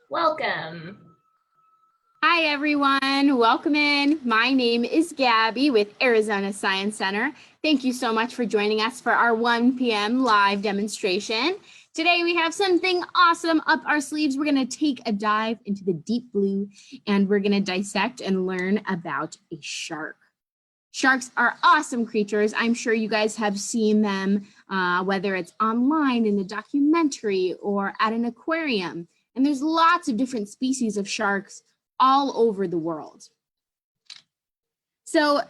Welcome. Hi, everyone. Welcome in. My name is Gabby with Arizona Science Center. Thank you so much for joining us for our 1 p.m. live demonstration. Today, we have something awesome up our sleeves. We're going to take a dive into the deep blue, and we're going to dissect and learn about a shark. Sharks are awesome creatures. I'm sure you guys have seen them, whether it's online in a documentary or at an aquarium. And there's lots of different species of sharks all over the world. So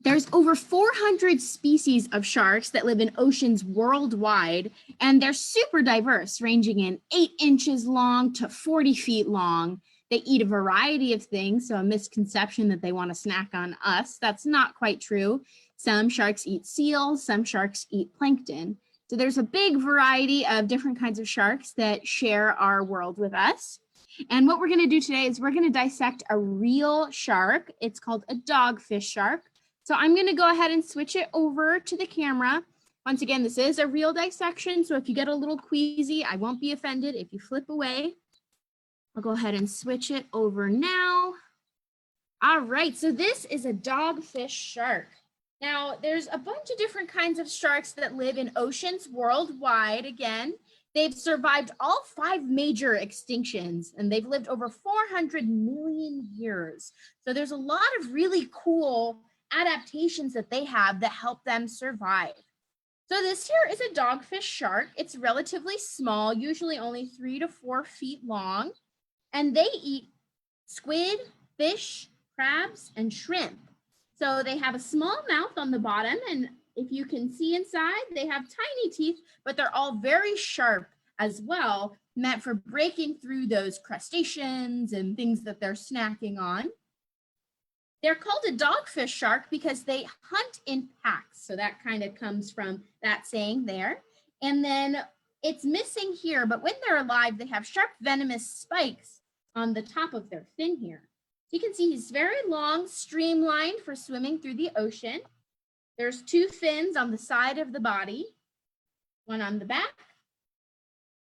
there's over 400 species of sharks that live in oceans worldwide, and they're super diverse, ranging in 8 inches long to 40 feet long. They eat a variety of things, so a misconception that they want to snack on us, that's not quite true. Some sharks eat seals, some sharks eat plankton. So there's a big variety of different kinds of sharks that share our world with us. And what we're going to do today is we're going to dissect a real shark. It's called a dogfish shark. So I'm going to go ahead and switch it over to the camera. Once again, this is a real dissection, so if you get a little queasy, I won't be offended if you flip away. I'll go ahead and switch it over now. All right, so this is a dogfish shark. Now, there's a bunch of different kinds of sharks that live in oceans worldwide. Again, they've survived all 5 major extinctions, and they've lived over 400 million years. So there's a lot of really cool adaptations that they have that help them survive. So this here is a dogfish shark. It's relatively small, usually only 3 to 4 feet long, and they eat squid, fish, crabs, and shrimp. So they have a small mouth on the bottom, and if you can see inside, they have tiny teeth, but they're all very sharp as well, meant for breaking through those crustaceans and things that they're snacking on. They're called a dogfish shark because they hunt in packs. So that kind of comes from that saying there. And then it's missing here, but when they're alive, they have sharp venomous spikes on the top of their fin here. So you can see he's very long, streamlined for swimming through the ocean. There's 2 fins on the side of the body, one on the back.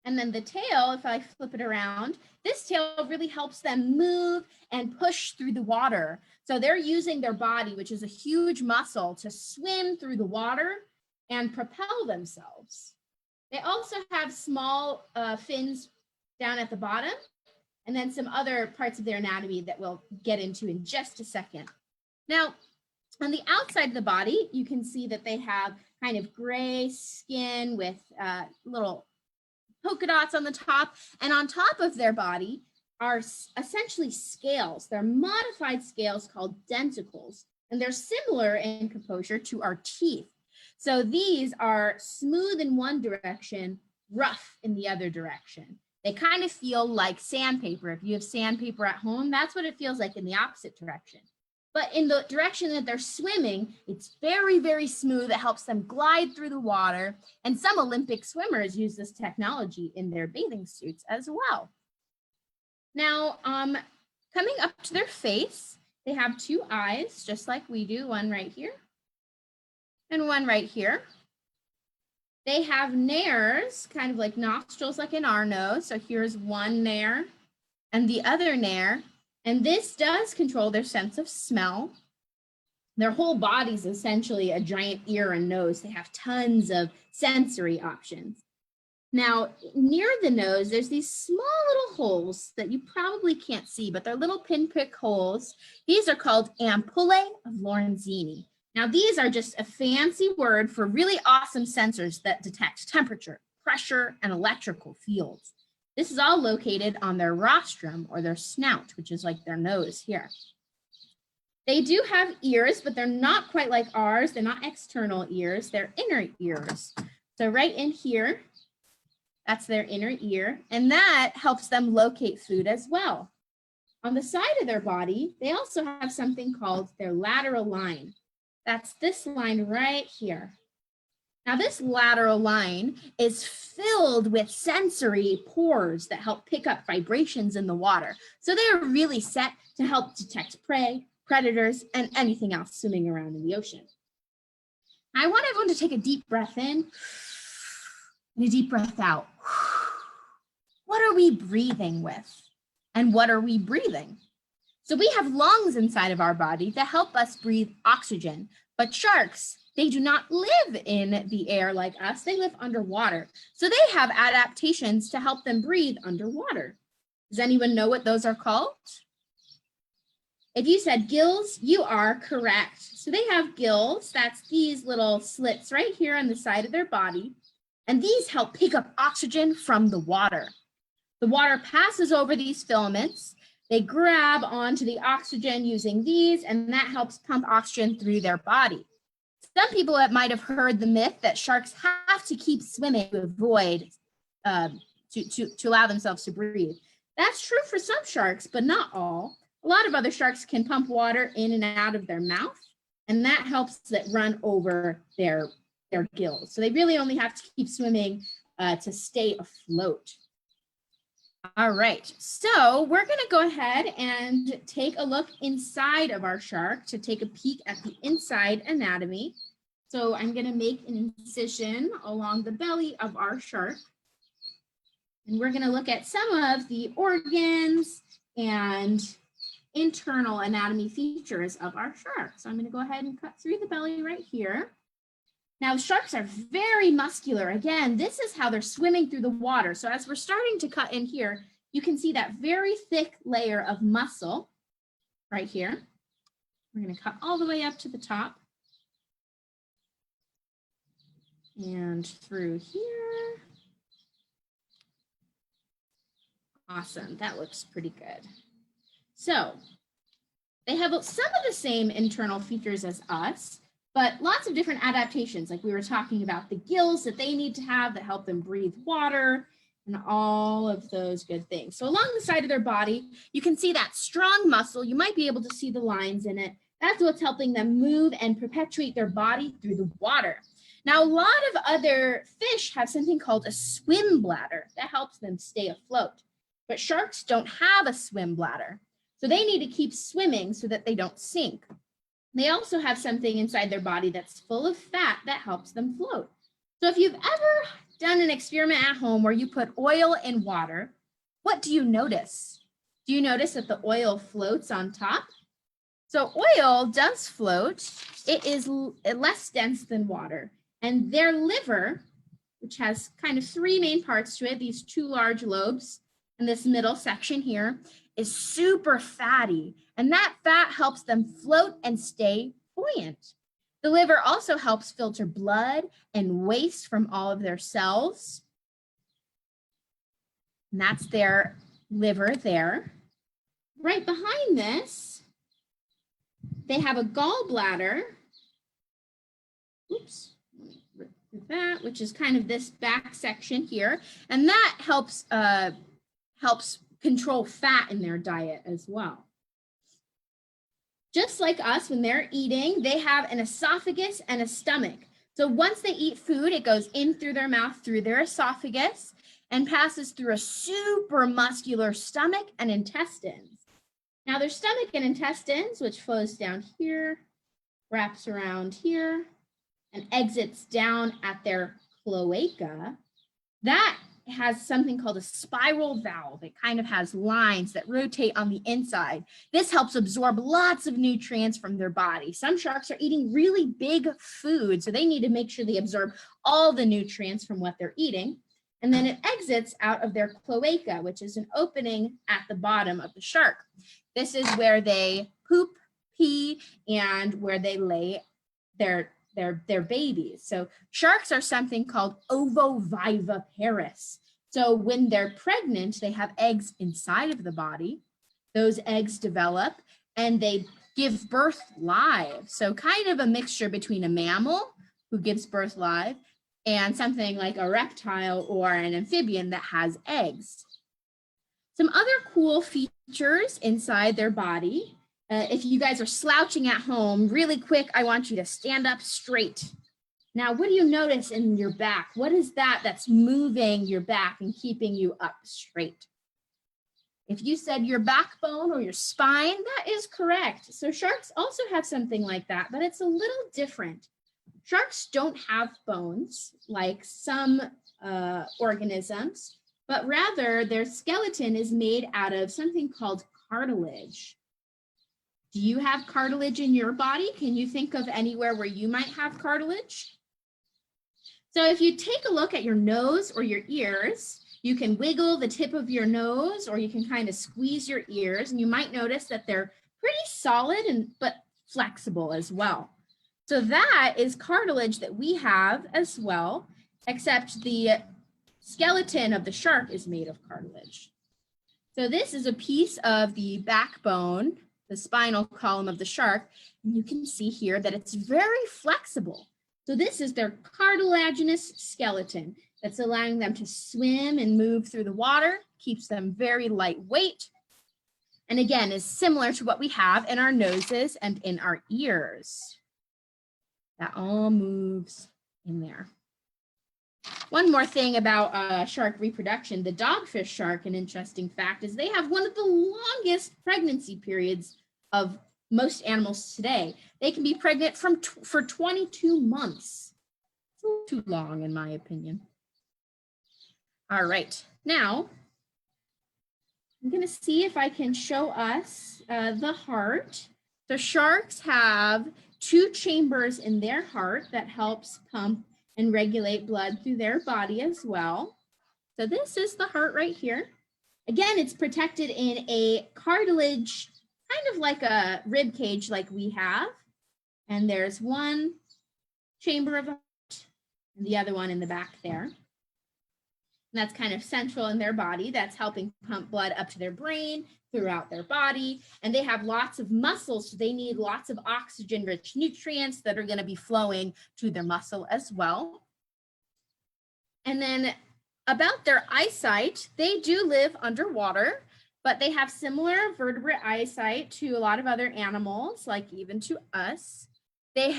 And then the tail, if I flip it around, this tail really helps them move and push through the water. So they're using their body, which is a huge muscle, to swim through the water and propel themselves. They also have small fins down at the bottom, and then some other parts of their anatomy that we'll get into in just a second. Now, on the outside of the body, you can see that they have kind of gray skin with little polka dots on the top, and on top of their body are essentially scales. They're modified scales called denticles, and they're similar in composure to our teeth. So these are smooth in one direction, rough in the other direction. They kind of feel like sandpaper. If you have sandpaper at home, that's what it feels like in the opposite direction. But in the direction that they're swimming, it's very, very smooth. It helps them glide through the water. And some Olympic swimmers use this technology in their bathing suits as well. Now, coming up to their face, they have 2 eyes, just like we do, one right here and one right here. They have nares, kind of like nostrils like in our nose. So here's one nare and the other nare. And this does control their sense of smell. Their whole body is essentially a giant ear and nose. They have tons of sensory options. Now, near the nose, there's these small little holes that you probably can't see, but they're little pinprick holes. These are called ampullae of Lorenzini. Now, these are just a fancy word for really awesome sensors that detect temperature, pressure, and electrical fields. This is all located on their rostrum, or their snout, which is like their nose here. They do have ears, but they're not quite like ours. They're not external ears, they're inner ears. So right in here, that's their inner ear, and that helps them locate food as well. On the side of their body, they also have something called their lateral line. That's this line right here. Now, this lateral line is filled with sensory pores that help pick up vibrations in the water. So they are really set to help detect prey, predators, and anything else swimming around in the ocean. I want everyone to take a deep breath in and a deep breath out. What are we breathing with? And what are we breathing? So we have lungs inside of our body that help us breathe oxygen, but sharks, they do not live in the air like us. They live underwater. So they have adaptations to help them breathe underwater. Does anyone know what those are called? If you said gills, you are correct. So they have gills. That's these little slits right here on the side of their body. And these help pick up oxygen from the water. The water passes over these filaments. They grab onto the oxygen using these, and that helps pump oxygen through their body. Some people might have heard the myth that sharks have to keep swimming to avoid, to allow themselves to breathe. That's true for some sharks, but not all. A lot of other sharks can pump water in and out of their mouth, and that helps it run over their gills. So they really only have to keep swimming to stay afloat. All right, so we're gonna go ahead and take a look inside of our shark to take a peek at the inside anatomy. So I'm gonna make an incision along the belly of our shark. And we're gonna look at some of the organs and internal anatomy features of our shark. So I'm gonna go ahead and cut through the belly right here. Now, sharks are very muscular. Again, this is how they're swimming through the water. So as we're starting to cut in here, you can see that very thick layer of muscle right here. We're going to cut all the way up to the top and through here. Awesome. That looks pretty good. So they have some of the same internal features as us, but lots of different adaptations, like we were talking about the gills that they need to have that help them breathe water and all of those good things. So along the side of their body, you can see that strong muscle. You might be able to see the lines in it. That's what's helping them move and perpetuate their body through the water. Now, a lot of other fish have something called a swim bladder that helps them stay afloat, but sharks don't have a swim bladder. So they need to keep swimming so that they don't sink. They also have something inside their body that's full of fat that helps them float. So if you've ever done an experiment at home where you put oil in water, what do you notice? Do you notice that the oil floats on top? So oil does float. It is less dense than water. And their liver, which has kind of three main parts to it, these two large lobes and this middle section here, is super fatty. And that fat helps them float and stay buoyant. The liver also helps filter blood and waste from all of their cells. And that's their liver there. Right behind this, they have a gallbladder. Oops, that, which is kind of this back section here. And that helps control fat in their diet as well. Just like us, when they're eating, they have an esophagus and a stomach. So once they eat food, it goes in through their mouth, through their esophagus, and passes through a super muscular stomach and intestines. Now their stomach and intestines, which flows down here, wraps around here, and exits down at their cloaca, that has something called a spiral valve. It kind of has lines that rotate on the inside. This helps absorb lots of nutrients from their body. Some sharks are eating really big food, so they need to make sure they absorb all the nutrients from what they're eating. And then it exits out of their cloaca, which is an opening at the bottom of the shark. This is where they poop, pee, and where they lay their babies. So sharks are something called Ovoviviparous. So when they're pregnant, they have eggs inside of the body. Those eggs develop and they give birth live. So kind of a mixture between a mammal who gives birth live and something like a reptile or an amphibian that has eggs. Some other cool features inside their body. If you guys are slouching at home, really quick, I want you to stand up straight. Now, what do you notice in your back? What is that that's moving your back and keeping you up straight? If you said your backbone or your spine, that is correct. So sharks also have something like that, but it's a little different. Sharks don't have bones like some organisms. but rather their skeleton is made out of something called cartilage. Do you have cartilage in your body? Can you think of anywhere where you might have cartilage? So if you take a look at your nose or your ears, you can wiggle the tip of your nose or you can kind of squeeze your ears, and you might notice that they're pretty solid but flexible as well. So that is cartilage that we have as well, except the skeleton of the shark is made of cartilage. So this is a piece of the backbone, the spinal column of the shark. And you can see here that it's very flexible. So this is their cartilaginous skeleton that's allowing them to swim and move through the water, keeps them very lightweight, and again is similar to what we have in our noses and in our ears. That all moves in there. One more thing about shark reproduction, the dogfish shark, an interesting fact, is they have one of the longest pregnancy periods of most animals today. They can be pregnant for 22 months. It's a little too long, in my opinion. All right, now I'm going to see if I can show us the heart. So sharks have 2 chambers in their heart that helps pump and regulate blood through their body as well. So this is the heart right here. Again, it's protected in a cartilage, kind of like a rib cage like we have. And there's one chamber of the heart and the other one in the back there. And that's kind of central in their body. That's helping pump blood up to their brain, throughout their body. And they have lots of muscles, so they need lots of oxygen-rich nutrients that are going to be flowing to their muscle as well. And then about their eyesight, they do live underwater, but they have similar vertebrate eyesight to a lot of other animals, like even to us. They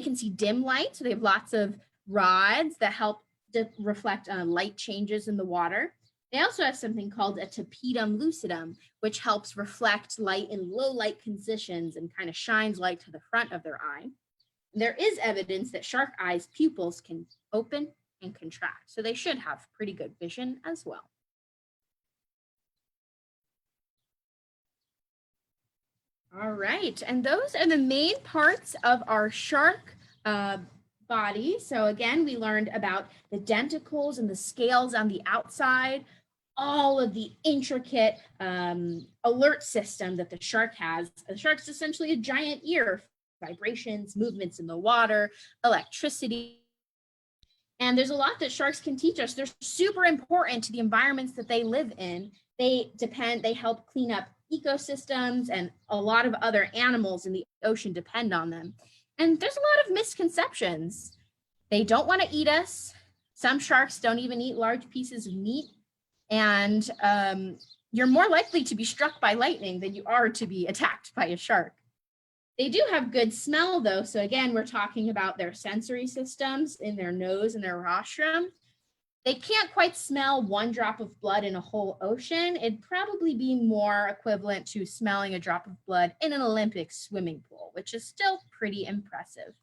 can see dim light, so they have lots of rods that help to reflect light changes in the water. They also have something called a tapetum lucidum, which helps reflect light in low light conditions and kind of shines light to the front of their eye. And there is evidence that shark eyes' pupils can open and contract, so they should have pretty good vision as well. All right, and those are the main parts of our shark body. So again, we learned about the denticles and the scales on the outside, all of the intricate alert system that the shark has. The shark's essentially a giant ear, vibrations, movements in the water, electricity. And there's a lot that sharks can teach us. They're super important to the environments that they live in. They help clean up ecosystems, and a lot of other animals in the ocean depend on them. And there's a lot of misconceptions. They don't want to eat us. Some sharks don't even eat large pieces of meat. And you're more likely to be struck by lightning than you are to be attacked by a shark. They do have good smell though. So again, we're talking about their sensory systems in their nose and their rostrum. They can't quite smell one drop of blood in a whole ocean. It'd probably be more equivalent to smelling a drop of blood in an Olympic swimming pool, which is still pretty impressive.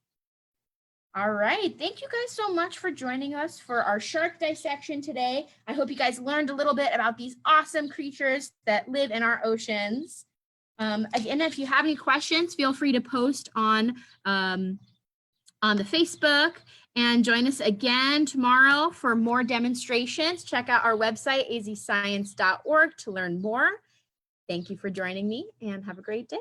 All right, thank you guys so much for joining us for our shark dissection today. I hope you guys learned a little bit about these awesome creatures that live in our oceans. Again, if you have any questions, feel free to post on the Facebook, and join us again tomorrow for more demonstrations. Check out our website, azscience.org, to learn more. Thank you for joining me, and have a great day.